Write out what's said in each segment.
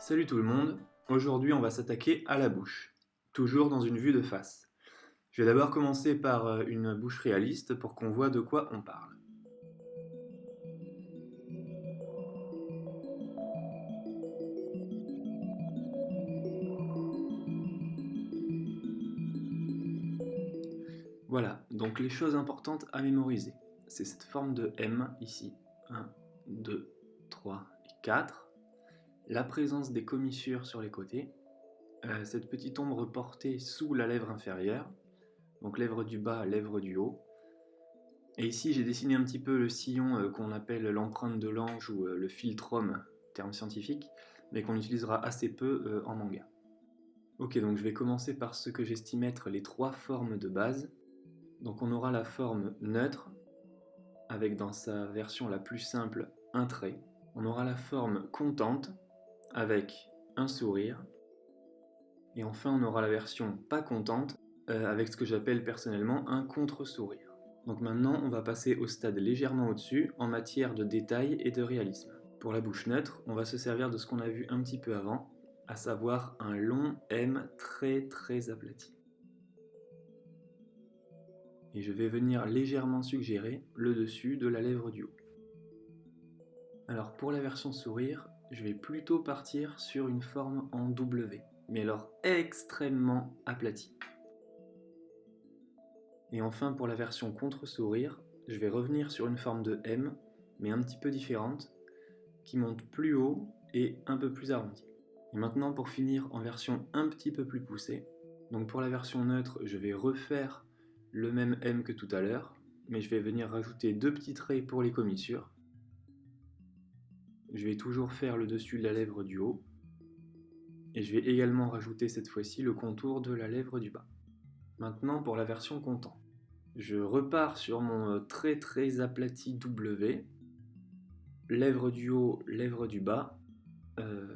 Salut tout le monde, aujourd'hui on va s'attaquer à la bouche, toujours dans une vue de face. Je vais d'abord commencer par une bouche réaliste pour qu'on voit de quoi on parle. Voilà, donc les choses importantes à mémoriser. C'est cette forme de M ici, 1, 2, 3 et 4. La présence des commissures sur les côtés. Cette petite ombre portée sous la lèvre inférieure. Donc lèvre du bas, lèvre du haut. Et ici j'ai dessiné un petit peu le sillon qu'on appelle l'empreinte de l'ange ou le philtrome, terme scientifique, mais qu'on utilisera assez peu en manga. Ok, donc je vais commencer par ce que j'estime être les trois formes de base. Donc on aura la forme neutre, avec dans sa version la plus simple un trait. On aura la forme contente, avec un sourire. Et enfin on aura la version pas contente, avec ce que j'appelle personnellement un contre-sourire. Donc maintenant on va passer au stade légèrement au-dessus, en matière de détail et de réalisme. Pour la bouche neutre, on va se servir de ce qu'on a vu un petit peu avant, à savoir un long M très aplati. Et je vais venir légèrement suggérer le dessus de la lèvre du haut. Alors pour la version sourire, je vais plutôt partir sur une forme en W, mais alors extrêmement aplatie. Et enfin pour la version contre-sourire, je vais revenir sur une forme de M, mais un petit peu différente, qui monte plus haut et un peu plus arrondi. Et maintenant pour finir en version un petit peu plus poussée, donc pour la version neutre, je vais refaire le même M que tout à l'heure, mais je vais venir rajouter deux petits traits pour les commissures. Je vais toujours faire le dessus de la lèvre du haut, et je vais également rajouter cette fois-ci le contour de la lèvre du bas. Maintenant pour la version content. Je repars sur mon très aplati W, lèvre du haut, lèvre du bas,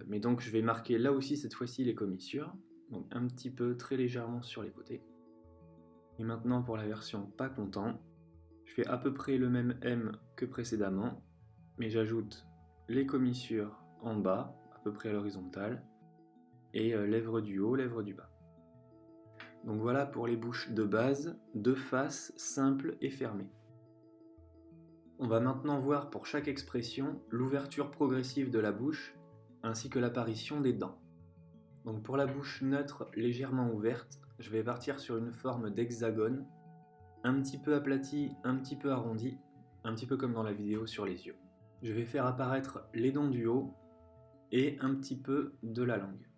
mais donc je vais marquer là aussi cette fois-ci les commissures, donc un petit peu très légèrement sur les côtés. Et maintenant pour la version pas content, je fais à peu près le même M que précédemment, mais j'ajoute les commissures en bas, à peu près à l'horizontale, et lèvre du haut, lèvre du bas. Donc voilà pour les bouches de base, de face, simples et fermées. On va maintenant voir pour chaque expression l'ouverture progressive de la bouche, ainsi que l'apparition des dents. Donc pour la bouche neutre légèrement ouverte, je vais partir sur une forme d'hexagone, un petit peu aplati, un petit peu arrondi, un petit peu comme dans la vidéo sur les yeux. Je vais faire apparaître les dents du haut et un petit peu de la langue.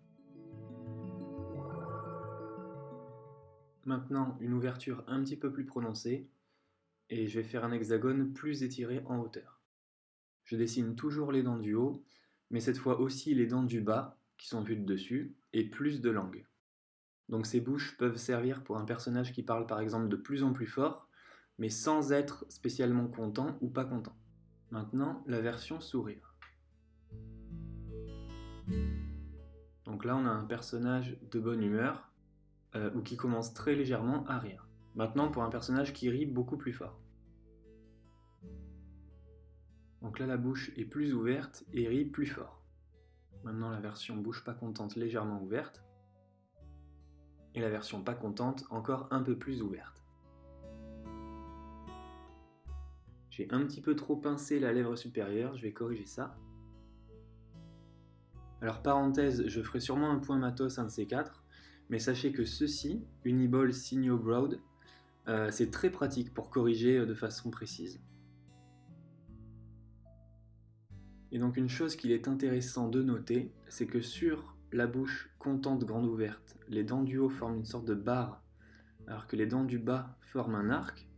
Maintenant, une ouverture un petit peu plus prononcée, et je vais faire un hexagone plus étiré en hauteur. Je dessine toujours les dents du haut, mais cette fois aussi les dents du bas, qui sont vues de dessus, et plus de langue. Donc ces bouches peuvent servir pour un personnage qui parle par exemple de plus en plus fort, mais sans être spécialement content ou pas content. Maintenant, la version sourire. Donc là, on a un personnage de bonne humeur, ou qui commence très légèrement à rire. Maintenant, pour un personnage qui rit beaucoup plus fort. Donc là, la bouche est plus ouverte et rit plus fort. Maintenant, la version bouche pas contente légèrement ouverte. Et la version pas contente encore un peu plus ouverte. J'ai un petit peu trop pincé la lèvre supérieure, je vais corriger ça. Alors parenthèse, je ferai sûrement un point matos, un de ces quatre, mais sachez que ceci, Uniball Signo Broad, c'est très pratique pour corriger de façon précise. Et donc une chose qu'il est intéressant de noter, c'est que sur la bouche contente grande ouverte, les dents du haut forment une sorte de barre, alors que les dents du bas forment un arc,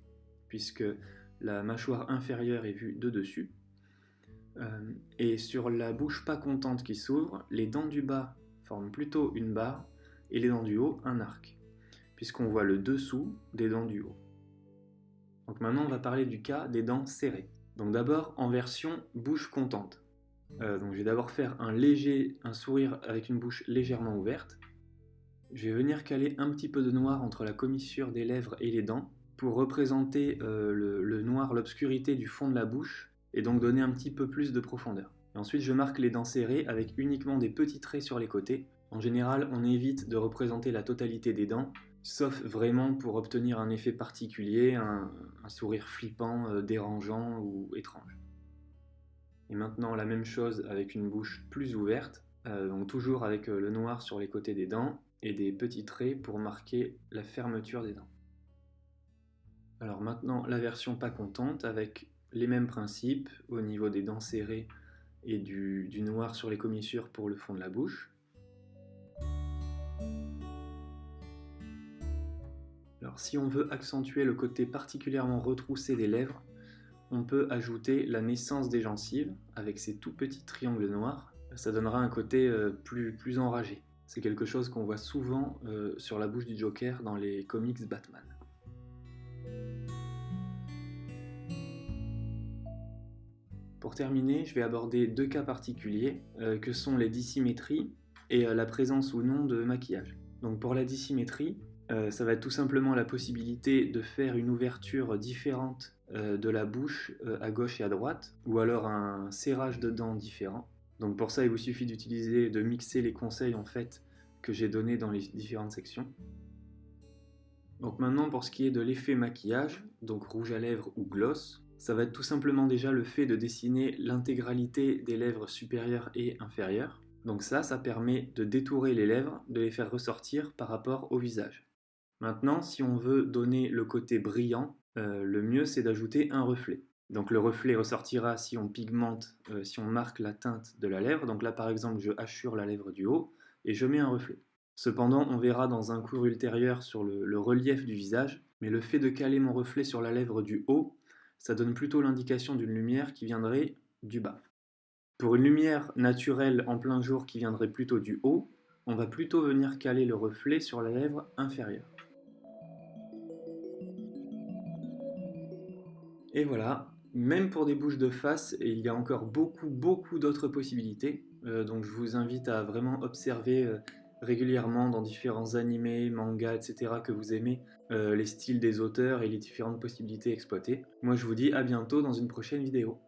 puisque la mâchoire inférieure est vue de dessus. Et sur la bouche pas contente qui s'ouvre, les dents du bas forment plutôt une barre, et les dents du haut un arc, puisqu'on voit le dessous des dents du haut. Donc maintenant on va parler du cas des dents serrées. Donc d'abord en version bouche contente. Donc je vais d'abord faire un sourire avec une bouche légèrement ouverte. Je vais venir caler un petit peu de noir entre la commissure des lèvres et les dents pour représenter le noir, l'obscurité du fond de la bouche et donc donner un petit peu plus de profondeur. Et ensuite je marque les dents serrées avec uniquement des petits traits sur les côtés. En général, on évite de représenter la totalité des dents, sauf vraiment pour obtenir un effet particulier, un sourire flippant, dérangeant ou étrange. Et maintenant la même chose avec une bouche plus ouverte, donc toujours avec le noir sur les côtés des dents et des petits traits pour marquer la fermeture des dents. Alors maintenant la version pas contente avec les mêmes principes au niveau des dents serrées et du noir sur les commissures pour le fond de la bouche. Alors si on veut accentuer le côté particulièrement retroussé des lèvres, on peut ajouter la naissance des gencives avec ces tout petits triangles noirs. Ça donnera un côté plus enragé. C'est quelque chose qu'on voit souvent sur la bouche du Joker dans les comics Batman. Pour terminer, je vais aborder deux cas particuliers que sont les dissymétries et la présence ou non de maquillage. Donc pour la dissymétrie, ça va être tout simplement la possibilité de faire une ouverture différente de la bouche à gauche et à droite, ou alors un serrage de dents différent. Donc pour ça, il vous suffit de mixer les conseils en fait que j'ai donnés dans les différentes sections. Donc maintenant pour ce qui est de l'effet maquillage, donc rouge à lèvres ou gloss, ça va être tout simplement déjà le fait de dessiner l'intégralité des lèvres supérieures et inférieures. Donc ça permet de détourer les lèvres, de les faire ressortir par rapport au visage. Maintenant, si on veut donner le côté brillant, le mieux c'est d'ajouter un reflet. Donc le reflet ressortira si on pigmente, si on marque la teinte de la lèvre. Donc là par exemple je hachure la lèvre du haut et je mets un reflet. Cependant on verra dans un cours ultérieur sur le relief du visage, mais le fait de caler mon reflet sur la lèvre du haut, ça donne plutôt l'indication d'une lumière qui viendrait du bas. Pour une lumière naturelle en plein jour qui viendrait plutôt du haut, on va plutôt venir caler le reflet sur la lèvre inférieure. Et voilà, même pour des bouches de face, il y a encore beaucoup d'autres possibilités. Donc je vous invite à vraiment observer régulièrement dans différents animés, mangas, etc. que vous aimez, les styles des auteurs et les différentes possibilités exploitées. Moi je vous dis à bientôt dans une prochaine vidéo.